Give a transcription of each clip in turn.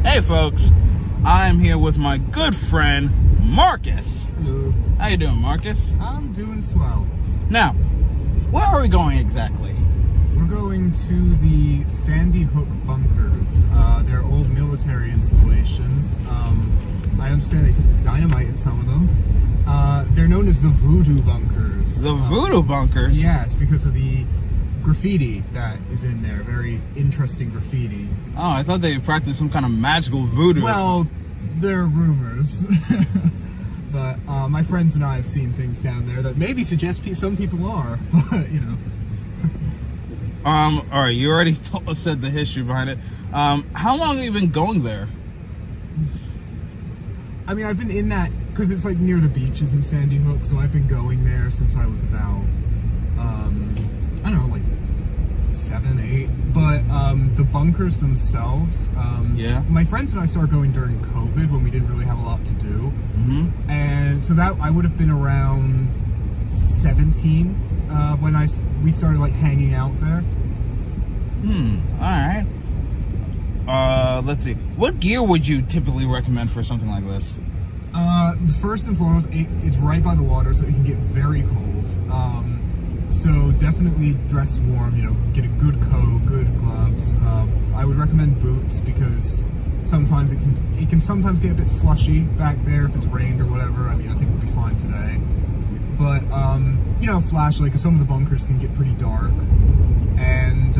Hey folks, I'm here with my good friend Marcus. Hello. How you doing, Marcus? I'm doing swell. Now, where are we going exactly? We're going to the Sandy Hook Bunkers. They're old military installations. I understand they tested dynamite in some of them. They're known as the Voodoo Bunkers. The Voodoo Bunkers? Yes, because of the graffiti that is in there. Very interesting graffiti. Oh, I thought they practiced some kind of magical voodoo. Well, there are rumors. But my friends and I have seen things down there that maybe suggest some people are, but you know. Alright, you already said the history behind it. How long have you been going there? I mean, I've been in that, because it's like near the beaches in Sandy Hook, so I've been going there since I was about, I don't know, like 7, 8. But the bunkers themselves, yeah. My friends and I started going during COVID when we didn't really have a lot to do. Mm-hmm. And so that I would have been around 17 when we started like hanging out there. Alright. Let's see. What gear would you typically recommend for something like this? First and foremost, it's right by the water, so it can get very cold. So definitely dress warm, you know, get a good coat, good gloves. I would recommend boots because sometimes it can sometimes get a bit slushy back there if it's rained or whatever. I mean, I think we'll be fine today. But, you know, flashlight, because some of the bunkers can get pretty dark. And,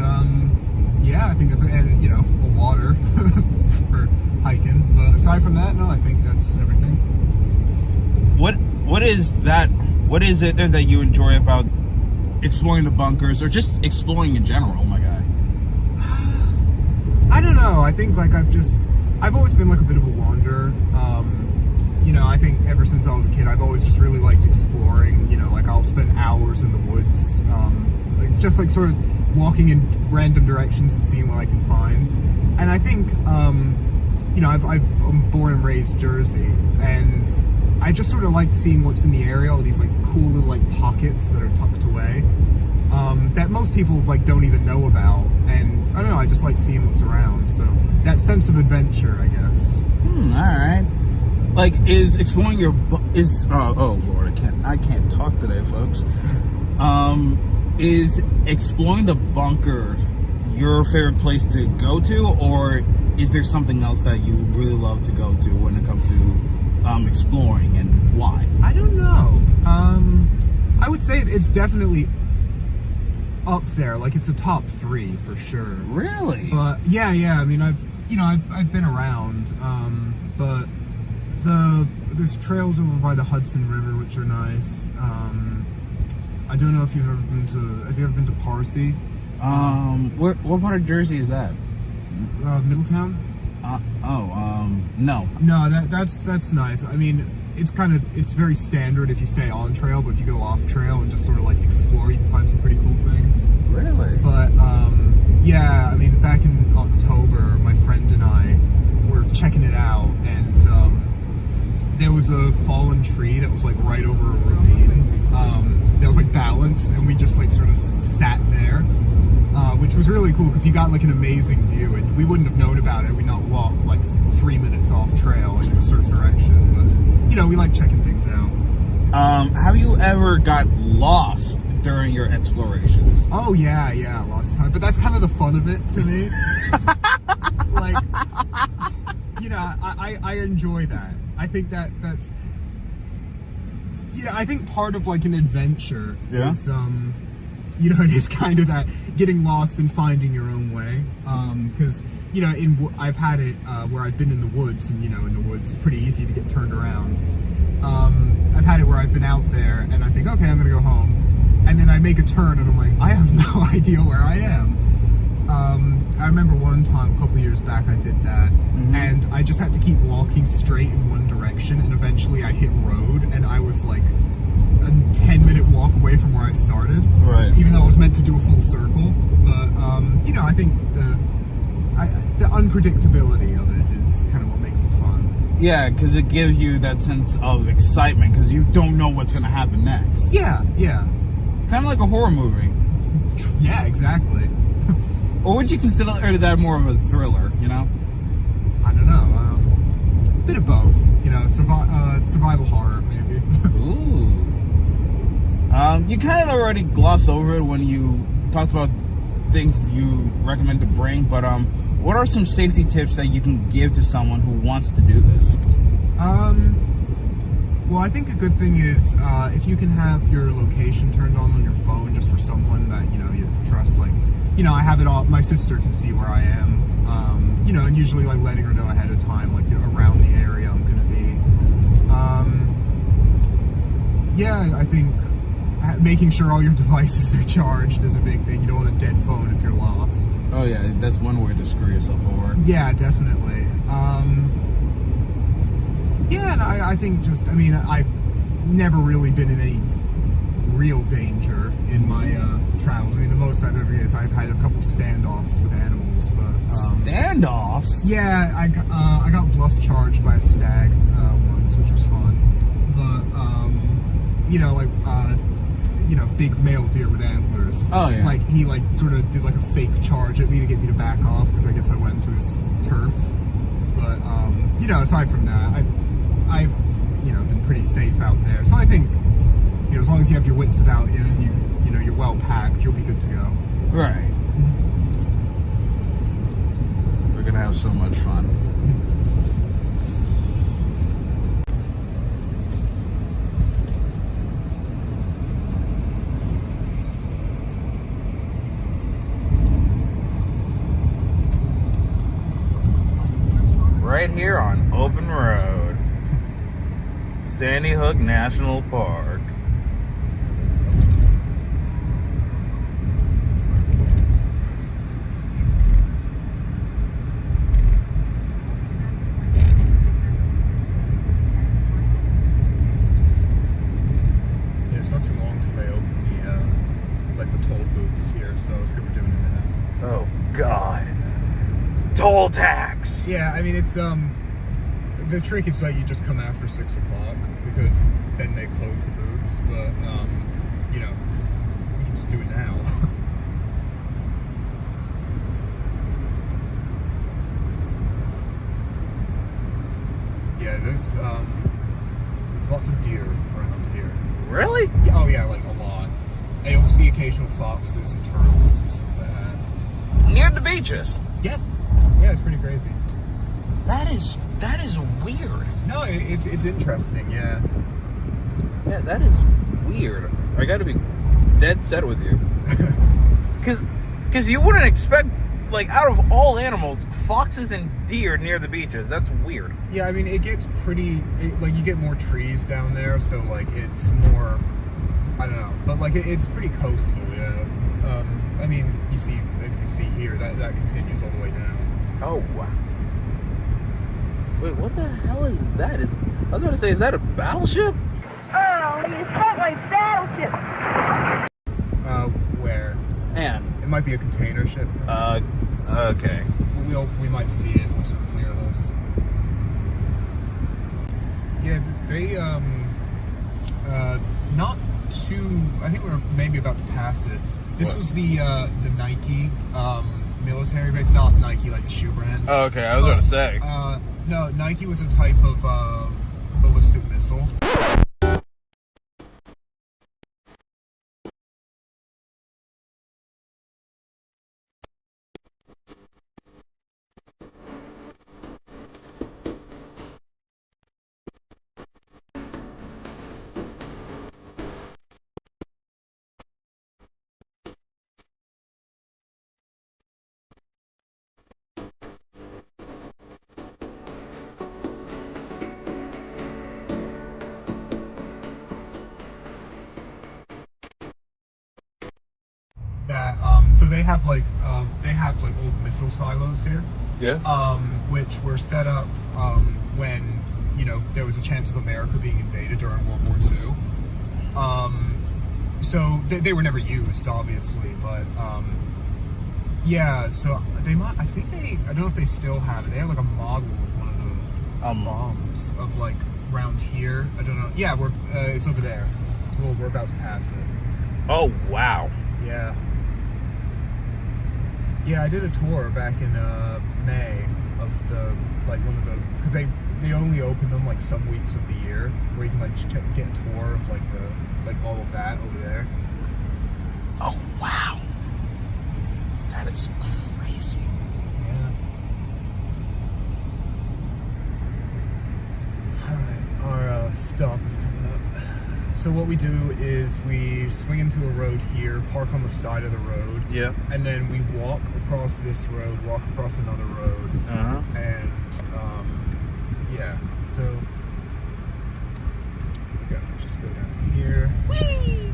yeah, I think that's it. And, you know, water for hiking. But aside from that, no, I think that's everything. What is it that you enjoy about exploring the bunkers, or just exploring in general, my guy? I don't know. I think, like, I've always been, like, a bit of a wanderer. You know, I think ever since I was a kid, I've always just really liked exploring. You know, like, I'll spend hours in the woods, like, just, like, sort of walking in random directions and seeing what I can find. And I think, you know, I'm born and raised Jersey, and I just sort of like seeing what's in the area, all these, like, cool little, like, pockets that are tucked away, that most people, like, don't even know about. And, I don't know, I just like seeing what's around, so that sense of adventure, I guess. Alright. Like, is exploring your oh Lord, I can't talk today, folks. Is exploring the bunker your favorite place to go to, or is there something else that you really love to go to when it comes to exploring, and why? I don't know. I would say it's definitely up there. Like, it's a top 3 for sure. Really? But yeah. I mean, I've been around. But there's trails over by the Hudson River, which are nice. I don't know if you've ever been to. Have you ever been to Parsi? What part of Jersey is that? Middletown. No. No, that's nice. I mean, it's very standard if you stay on trail, but if you go off trail and just sort of like explore, you can find some pretty cool things. Really? But yeah, I mean, back in October, my friend and I were checking it out, and there was a fallen tree that was like right over a ravine. That was like balanced, and we just like sort of sat there. Which was really cool because you got like an amazing view, and we wouldn't have known about it had we not walked like 3 minutes off trail in a certain direction. But you know, we like checking things out. Have you ever got lost during your explorations? Oh yeah, lots of times. But that's kind of the fun of it to me. Like, you know, I enjoy that. I think that's, you know, I think part of like an adventure is you know, it is kind of that getting lost and finding your own way. Because, you know, I've had it where I've been in the woods, and, you know, in the woods it's pretty easy to get turned around. I've had it where I've been out there and I think, okay, I'm going to go home. And then I make a turn and I'm like, I have no idea where I am. I remember one time a couple years back I did that, and I just had to keep walking straight in one direction, and eventually I hit road, and I was like a 10-minute walk away from where I started. Right. Even though I was meant to do a full circle. But, you know, I think the unpredictability of it is kind of what makes it fun. Yeah, because it gives you that sense of excitement, because you don't know what's going to happen next. Yeah. Kind of like a horror movie. Yeah, exactly. Or would you consider that more of a thriller, you know? I don't know. bit of both. You know, survival horror maybe. Ooh. You kind of already glossed over it when you talked about things you recommend to bring, but what are some safety tips that you can give to someone who wants to do this? Well, I think a good thing is if you can have your location turned on your phone, just for someone that you trust. Like, I have it all. My sister can see where I am. And usually like letting her know ahead of time, like around the area I'm gonna be. Yeah, I think making sure all your devices are charged is a big thing. You don't want a dead phone if you're lost. Oh yeah, that's one way to screw yourself over. Yeah, definitely. Yeah, and I think I've never really been in any real danger in my travels. I mean, the most I've ever is I've had a couple standoffs with animals, but standoffs. Yeah, I got bluff charged by a stag once, which was fun. But big male deer with antlers. Oh yeah. Like he sort of did like a fake charge at me to get me to back off because I guess I went into his turf. But aside from that, I've been pretty safe out there. So I think as long as you have your wits about you and you're well packed, you'll be good to go. Right. We're gonna have so much fun. Right here on Open Road, Sandy Hook National Park. Yeah, it's not too long till they open the toll booths here, so it's good we're doing it now. Oh God. Toll tax. Yeah, I mean it's the trick is that you just come after 6 o'clock because then they close the booths. But we can just do it now. Yeah, there's lots of deer around here. Really? Oh yeah, like a lot. And you'll see occasional foxes and turtles and stuff like that. Near the beaches. Yeah. Yeah, it's pretty crazy. That is weird. No, it's interesting, yeah. Yeah, that is weird. I gotta be dead set with you. Because you wouldn't expect, like, out of all animals, foxes and deer near the beaches. That's weird. Yeah, I mean, it gets pretty, you get more trees down there, so, like, it's more, I don't know, but, like, it's pretty coastal, yeah. I mean, you see, as you can see here, that continues all the way down. Oh, wow. Wait, what the hell is that? I was about to say, is that a battleship? Oh, you sound like battleship. Where? Man. It might be a container ship. Okay. We might see it once we clear this. Yeah, they, not too, I think we're maybe about to pass it. This was the Nike, military base, not Nike like the shoe brand. Oh, okay, I was about to say. No, Nike was a type of ballistic missile. That so they have like old missile silos here. Yeah. Which were set up when there was a chance of America being invaded during World War II. So they were never used, obviously, but yeah. So they might. I don't know if they still have it. They have like a model of one of the bombs of like around here. I don't know. Yeah, it's over there. Well, we're about to pass it. Oh, wow. Yeah. Yeah, I did a tour back in May of because they only open them like some weeks of the year, where you can like get a tour of like all of that over there. Oh wow, that is crazy. Yeah. All right, our stop is coming up. So what we do is we swing into a road here, park on the side of the road. Yeah. And then we walk across this road, walk across another road. And yeah. So we gotta just go down here. Whee!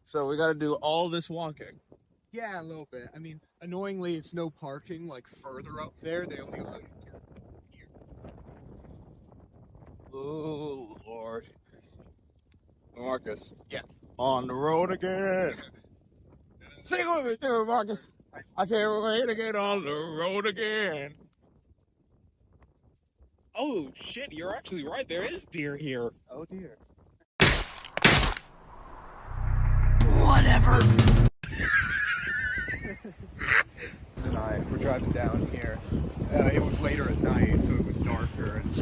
So we got to do all this walking. Yeah, a little bit. I mean, annoyingly, it's no parking like further up there. They only allow you here. Oh Lord, Marcus. Yeah. On the road again. Sing with me, dear Marcus. I can't wait to get on the road again. Oh shit, you're actually right. There is deer here. Oh dear. Whatever. And I were driving down here. It was later at night, so it was darker and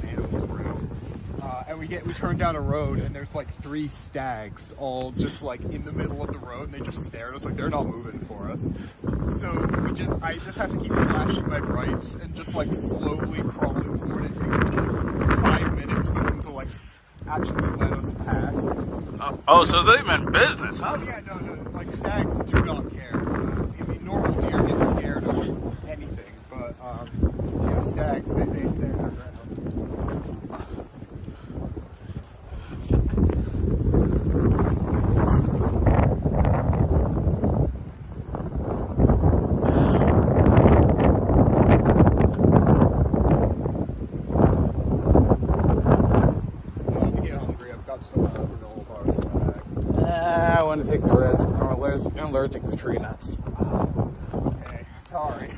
animals were out. And we turn down a road, and there's like 3 stags all just like in the middle of the road, and they just stare at us like they're not moving for us. So I just have to keep flashing my brights and just like slowly crawling forward. It takes like 5 minutes for them to like actually let us pass. Oh, so they meant business, huh? Oh yeah, no, like stags do not care. I mean, normal deer get scared of anything, but yeah, stags, they stare their ground. I want to take the risk. I'm allergic to tree nuts. Okay, sorry.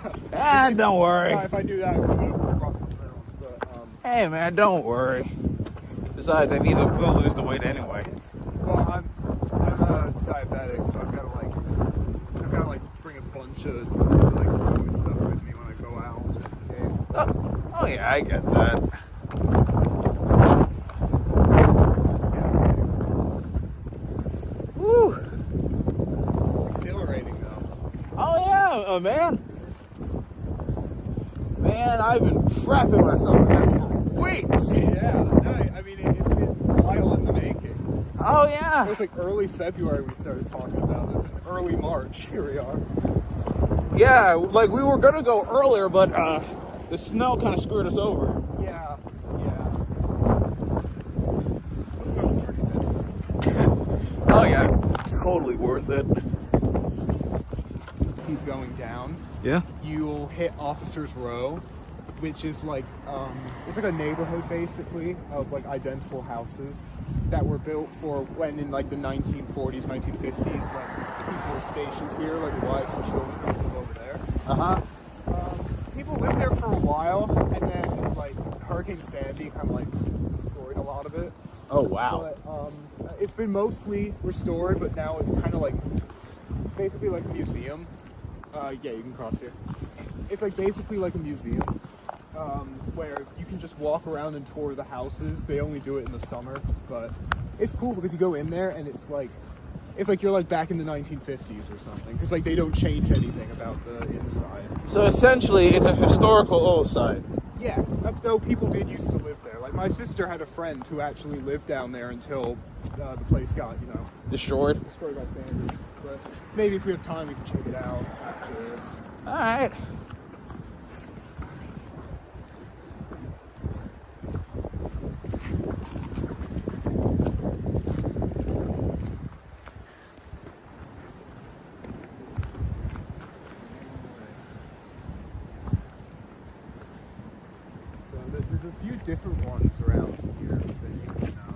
Don't worry. Sorry if I do that, I'm going to cross the middle. But, Hey man, don't worry. Besides, I need to go lose the weight anyway. well, I'm a diabetic, so I've got to like bring a bunch of like food stuff with me when I go out, just in case. Oh yeah, I get that. Woo! Exhilarating though. Oh yeah, man. Man, I've been prepping myself for this for weeks. Yeah, no, I mean it's been a while in the making. Oh It yeah. was like early February we started talking about this, and early March, here we are. Yeah, like we were gonna go earlier, but the snow kind of screwed us over. Yeah. Oh yeah, it's totally worth it. Keep going down. Yeah. You'll hit Officers Row, which is like it's like a neighborhood basically of like identical houses that were built for when in like the 1940s, 1950s when people were stationed here, like the wives and children that live over there. People lived there for a while, and then like Hurricane Sandy kind of like destroyed a lot of it. Oh wow. But it's been mostly restored, but now it's kind of like basically like a museum. Yeah, you can cross here. It's like basically like a museum where you can just walk around and tour the houses. They only do it in the summer, but it's cool because you go in there and it's like you're like back in the 1950s or something, because like they don't change anything about the inside. So essentially, it's a historical old site. Yeah, though people did used to live there. Like my sister had a friend who actually lived down there until the place got, Destroyed. destroyed by Sandy. But maybe if we have time, we can check it out after this. All right. So there's a few different ones around here that you can check out.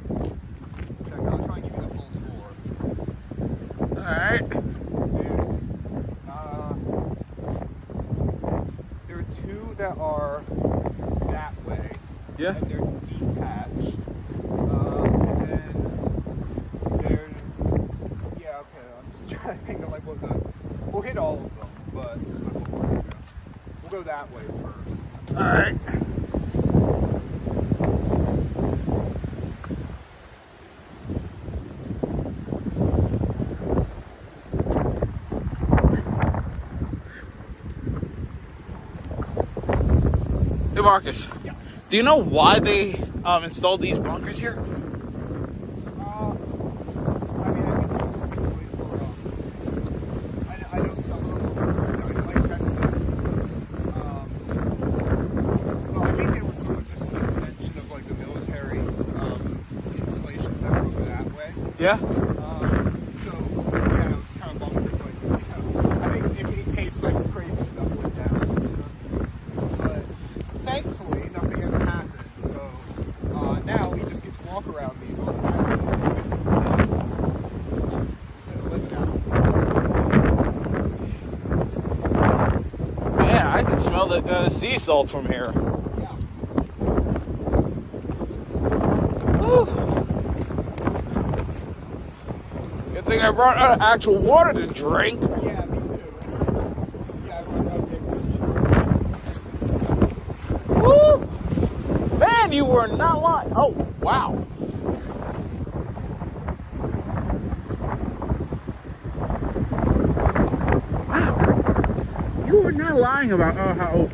I'll try and give you the full tour. All right. There's Yeah. And they're detached. And then there's, yeah, okay, I'm just trying to think of like what we'll hit all of them, but just like what we're gonna go. We'll go that way first. All right. Hey Marcus, Yeah. do you know why they installed these bunkers here? I mean, I think specifically for, I know some of them, like tested. Well, I think it was sort of just an extension of like the military installations that were that way. Yeah. So, yeah, it was kind of bumpers like, I think in case like crazy stuff went down. But thankfully, nothing ever happened. So now we just get to walk around these all the time. Instead of living out. Man, I can smell the sea salt from here. Yeah. Woo. Good thing I brought actual water to drink. Yeah, me too. Yeah, I run out there. Woo! Man, you were not lying. Oh, wow. Wow. You were not lying about how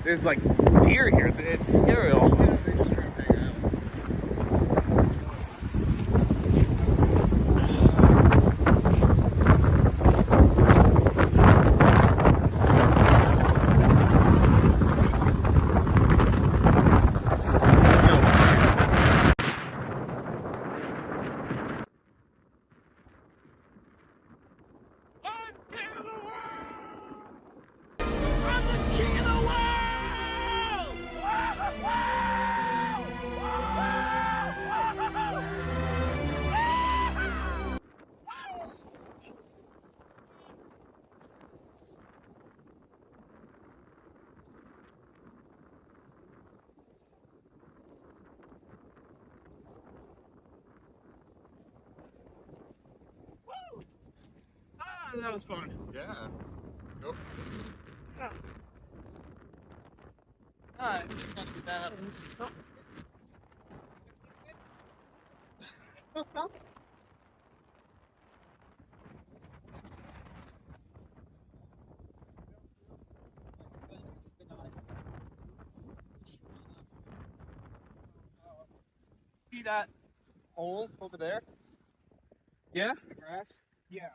there's like deer here. It's scary almost. They just try to hang out. That was fun. Yeah. Go. Alright, just gotta get that out of the system. See that hole over there? Yeah? The grass? Yeah.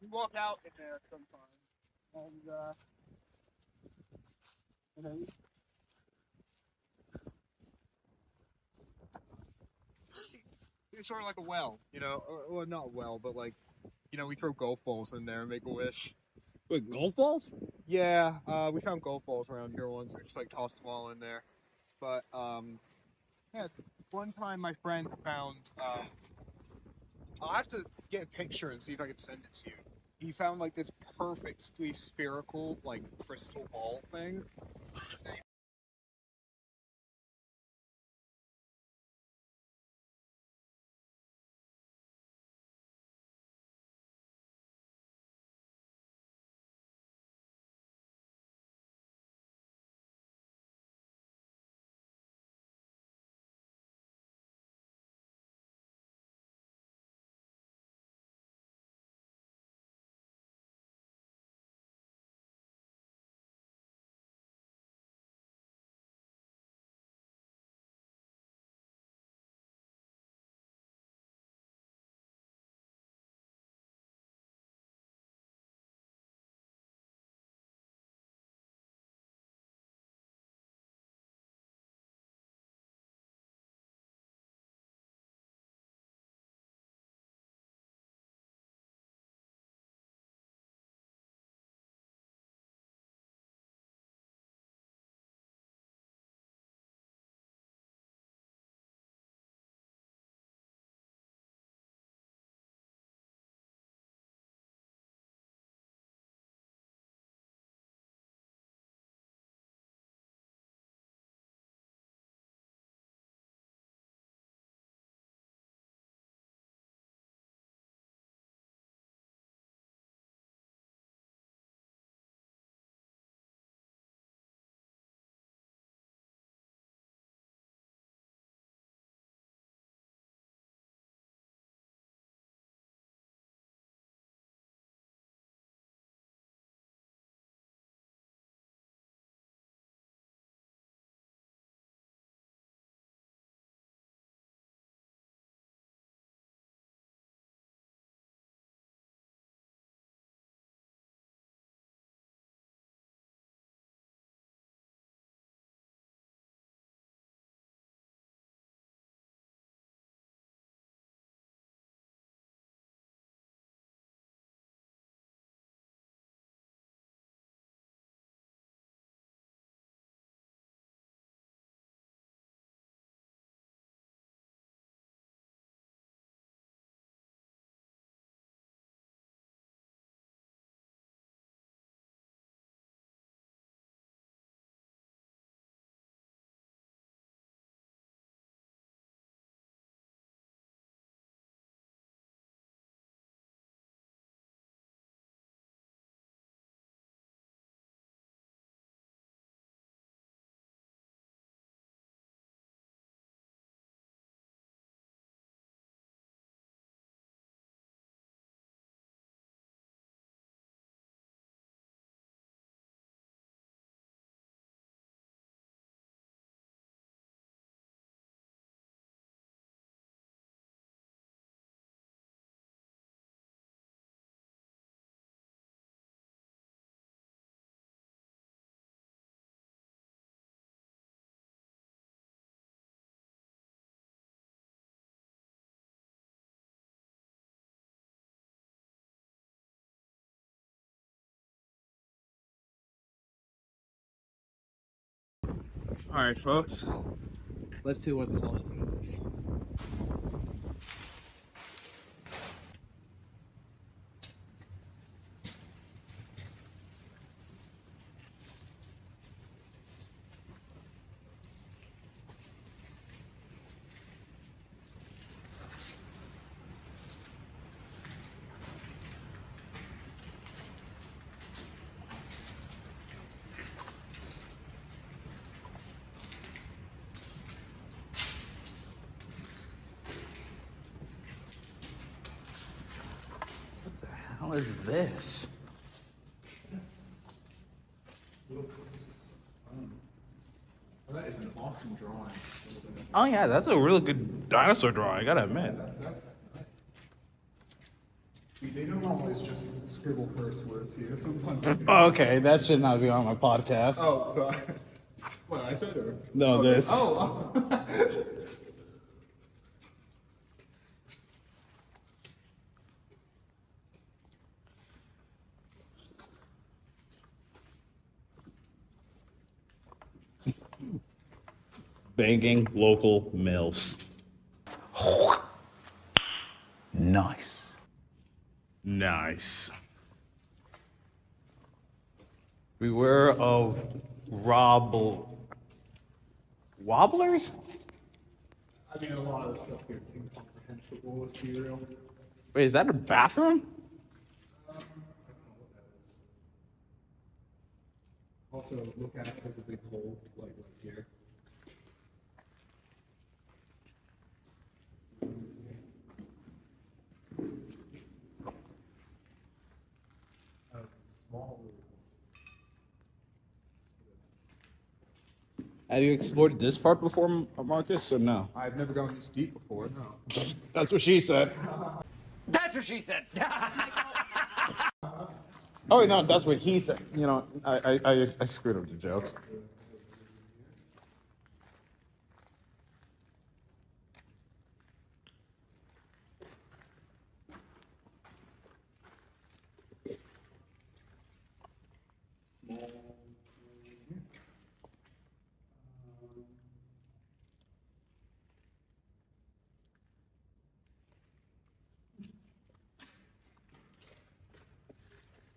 We walk out in there sometimes. And then it's sort of like a well, you know, or, well, not a well, but like, you know, we throw golf balls in there and make a wish. Wait, golf balls? Yeah, we found golf balls around here once. We just like tossed them all in there. But yeah, one time my friend found. I'll have to get a picture and see if I can send it to you. He found like this perfectly spherical, like crystal ball thing. Alright, folks. Let's see what the hell is in this. What the hell is this? That is an awesome drawing. Oh yeah, that's a really good dinosaur drawing, I gotta admit. That's See, they don't always just scribble curse words here. Sometimes. Oh, okay, that should not be on my podcast. Oh, sorry. What I said, or No, okay. this. Oh. Banging local mills. Nice. Nice. Beware of wobblers? I mean, a lot of the stuff here is incomprehensible, let's be real. Wait, is that a bathroom? I don't know what that is. Also, look at it, there's a big hole, like right here. Have you explored this part before, Marcus, or no? I've never gone this deep before, no. That's what she said. That's what she said. Oh, wait, no, that's what he said. You know, I screwed up the joke.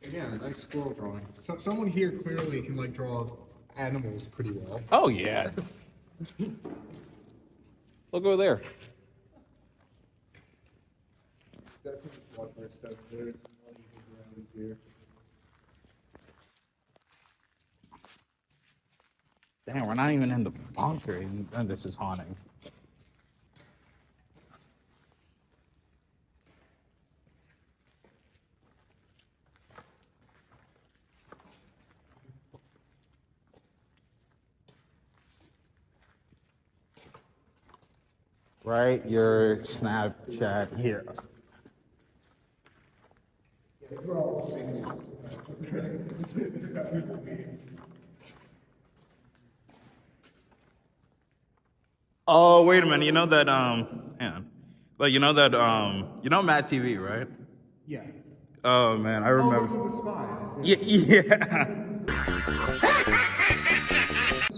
Again, a nice squirrel drawing. So, someone here clearly can like draw animals pretty well. Oh, yeah. Look over there. Definitely just watch our stuff. There's money around here. Damn, we're not even in the bunker, and this is haunting. Write your Snapchat here. We're all singles. Oh, wait a minute. You know that, hang on. Like, you know that, you know Matt TV, right? Yeah. Oh, man, I Oh, remember. those are the spies. Yeah, yeah.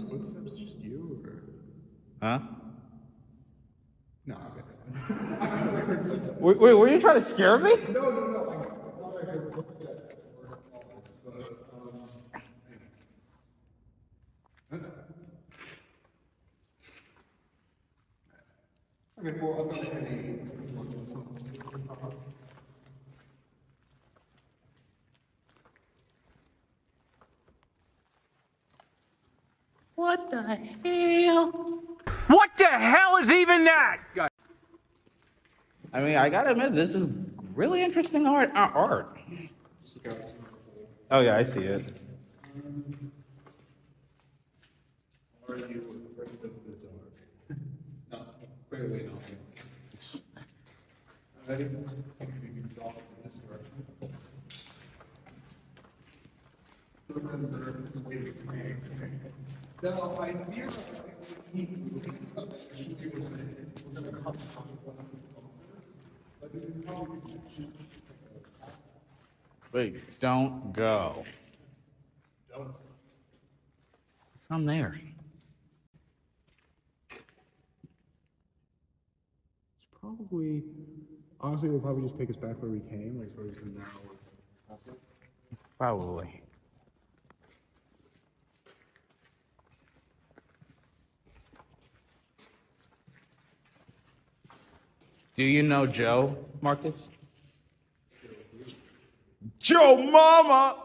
Footsteps just you, or? Huh? No, okay. Wait, were you trying to scare me? No. I thought I heard footsteps. Okay, well, I thought I had something. What the hell? What the hell is even that? I mean, I gotta admit, this is really interesting art. Just look out. Oh, yeah, I see it. Are you afraid of the dark? No, clearly not. I didn't think you'd be exhausted in this direction. Remember the way we create. No, I feel like we need to cut, especially we're gonna cut some of one of the bunkers. But this is probably Wait, don't go. don't. It's on there. probably, honestly, it would probably just take us back where we came, like sort of some now. Probably. Do you know Joe, Marcus? Joe Mama!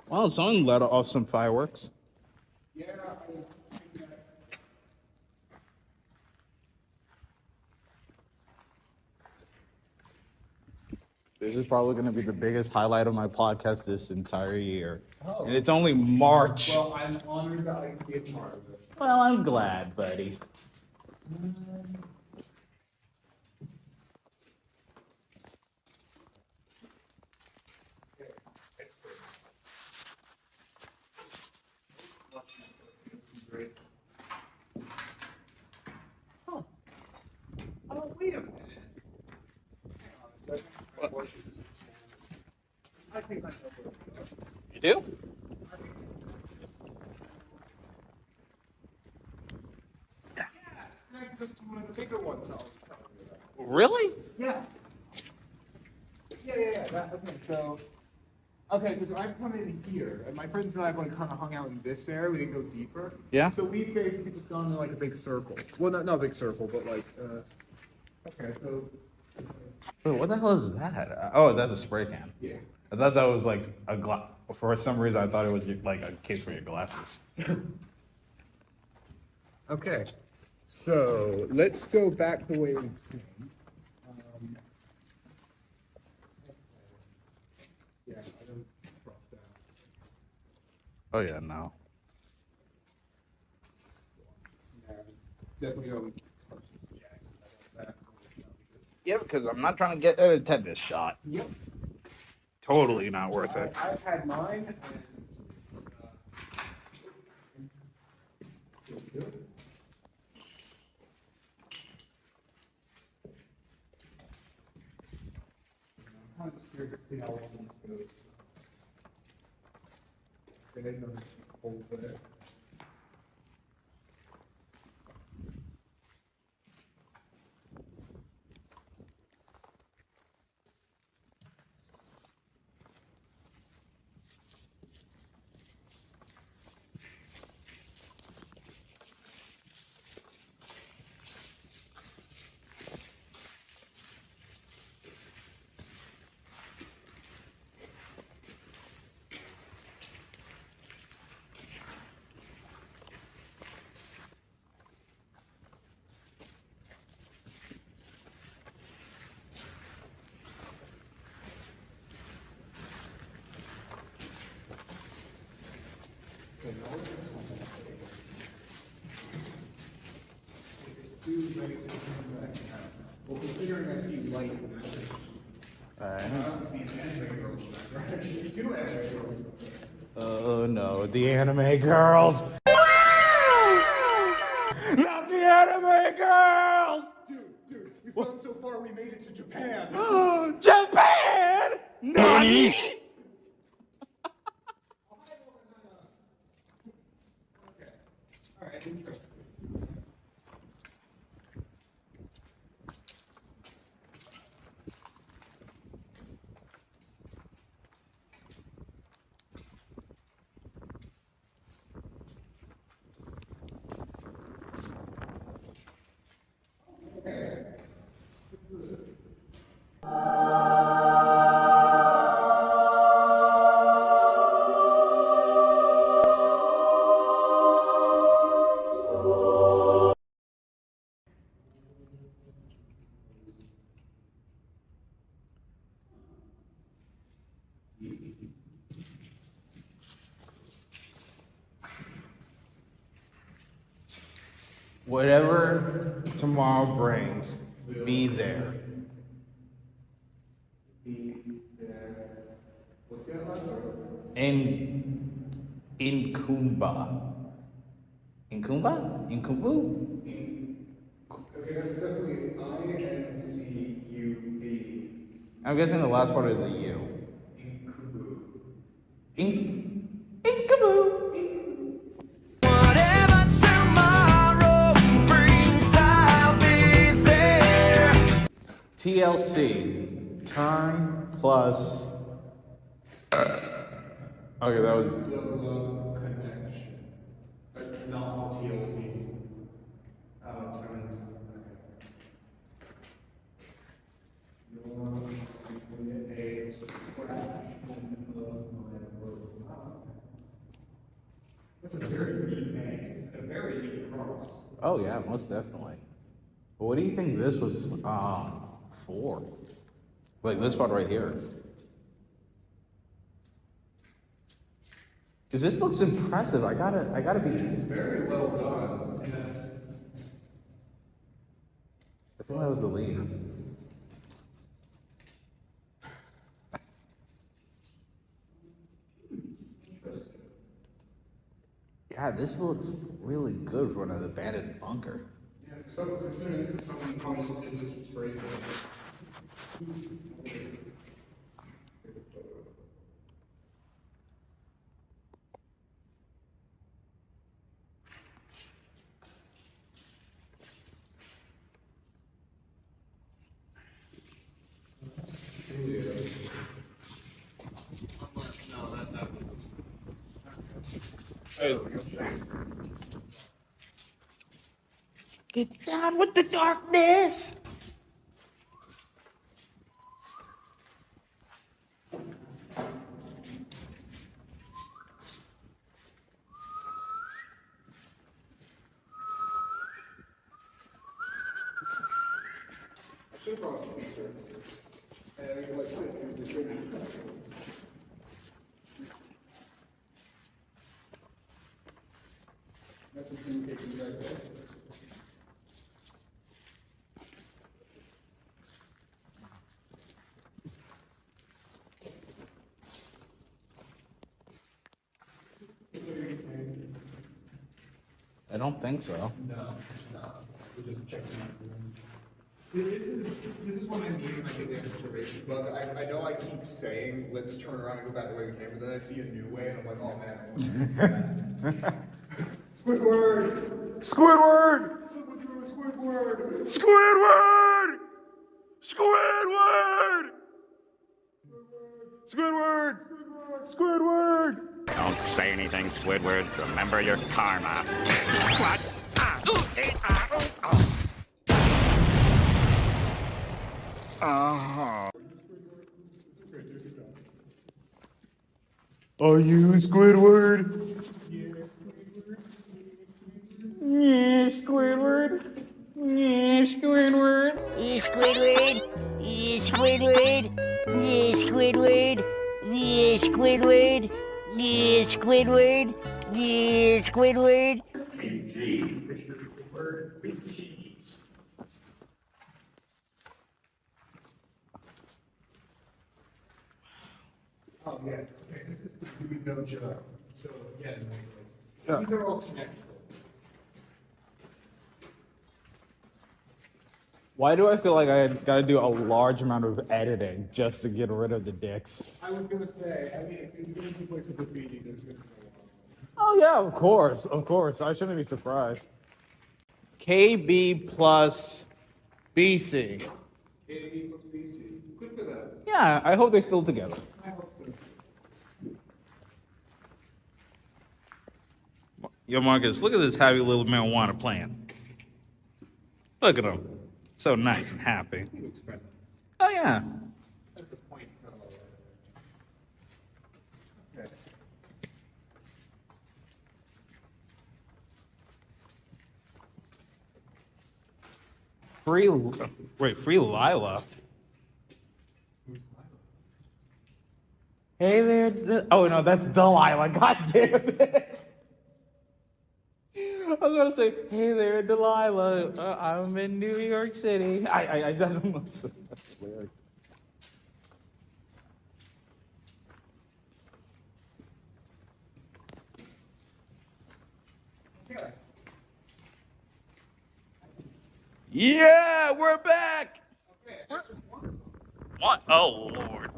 Well, someone let off some fireworks. Yeah, This is probably going to be the biggest highlight of my podcast this entire year. Oh. And it's only March. well, I'm honored that I can be a part of it. Well, I'm glad, buddy. Oh, wait a minute. Hang on a second. I think I know where we go. You do? Yeah, it's connected us to one of the bigger ones I was telling you about. Really? Yeah. Okay, because I've come in here, and my friends and I have like kind of hung out in this area. We didn't go deeper. Yeah. So we've basically just gone in like a big circle. Well, not a big circle, but like. Okay, so. Wait, what the hell is that? Oh, that's a spray can. Yeah. I thought that was like a glass. For some reason, I thought it was like a case for your glasses. Okay, so let's go back the way we came. Yeah, I don't trust that. Oh yeah, no. Yeah, definitely don't trust that. Yeah, because I'm not trying to get a tetanus shot. Yep. Totally not worth it. I've had mine, and it's good. I'm kind of scared to see how long this goes. Okay, no, hold there. It's too late to come back now. Well, considering I see light in that direction. I also see an anime girl in that direction. Two anime girls. Oh no, the anime girls! Not the anime girls! Dude, we've gone so far, we made it to Japan. Japan! Nani? Okay. All right, interesting. Whatever tomorrow brings, be there. Be there. What's the other last word? In Kumba. In Kumba? In Kumbu? Okay, that's definitely I-N-C-U-B. I'm guessing the last part is a U. Inkubu. In Kumbu. TLC. Turn plus. Okay, that was. Still love connection. But it's not all TLC's terms. That's a very neat name. A very neat cross. Oh yeah, most definitely. But what do you think this was for? Like this part right here. Because this looks impressive. I gotta be. It's very well done. I think that was the lead. Yeah, this looks really good for an abandoned bunker. Yeah, for some, considering this is someone who probably just did this for spray paint. Get down with the darkness! That's some communications right there. I don't think so. No. We're just checking out the room. This is when I'm getting like an inspiration bug. I know I keep saying let's turn around and go back the way we came, but then I see a new way and I'm like, oh man. Squidward! Squidward! Someone drew a Squidward! Squidward! Squidward! Squidward! Squidward! Don't say anything, Squidward. Remember your karma. What? Are you Squidward? Yeah, Squidward. Yeah, Squidward. Yeah, Squidward. Yeah, Squidward. Yeah, Squidward. Yeah, Squidward. Yeah, Squidward. Yeah, Squidward. Oh yeah, okay, this is doing no job. So again, these are all connected. Why do I feel like I gotta do a large amount of editing just to get rid of the dicks? I was gonna say, I mean, if you get into a place with graffiti, there's gonna be a Oh yeah, of course. I shouldn't be surprised. KB plus BC. lot. AB plus BC. Good for them. Yeah, I hope they're still together. I hope so. Yo, Marcus, look at this happy little marijuana plant. Look at him. So nice and happy. He looks friendly. Oh yeah. That's the point. Okay. Free Lila. Who's Hey there. Oh no, that's Delilah. God damn it. I was about to say, hey there, Delilah. I'm in New York City. I don't know. Lyrics. Yeah. Yeah, we're back. Okay, that's just wonderful. What? Oh Lord.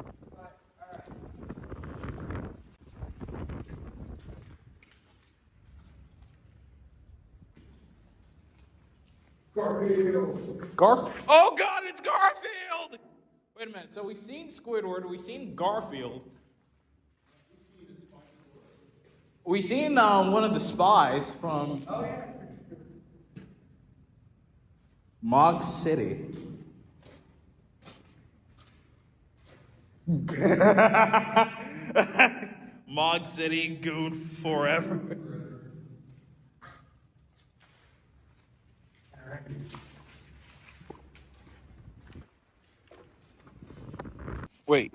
Oh God, it's Garfield! Wait a minute. So we've seen Squidward. We've seen Garfield. We've seen one of the spies from Mog City. Mog City, goon forever. Wait,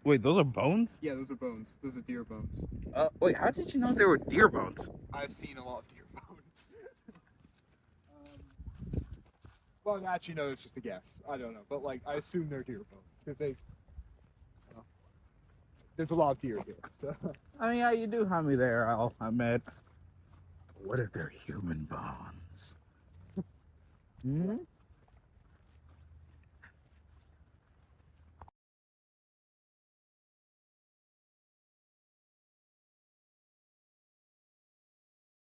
Wait, those are bones? Yeah, those are bones. Those are deer bones. Wait, how did you know they were deer bones? I've seen a lot of deer bones. Well, actually, no, it's just a guess. I don't know, but like, I assume they're deer bones because there's a lot of deer here. So. I mean, yeah, you do have me there, I'll admit. What if they're human bones? Hmm?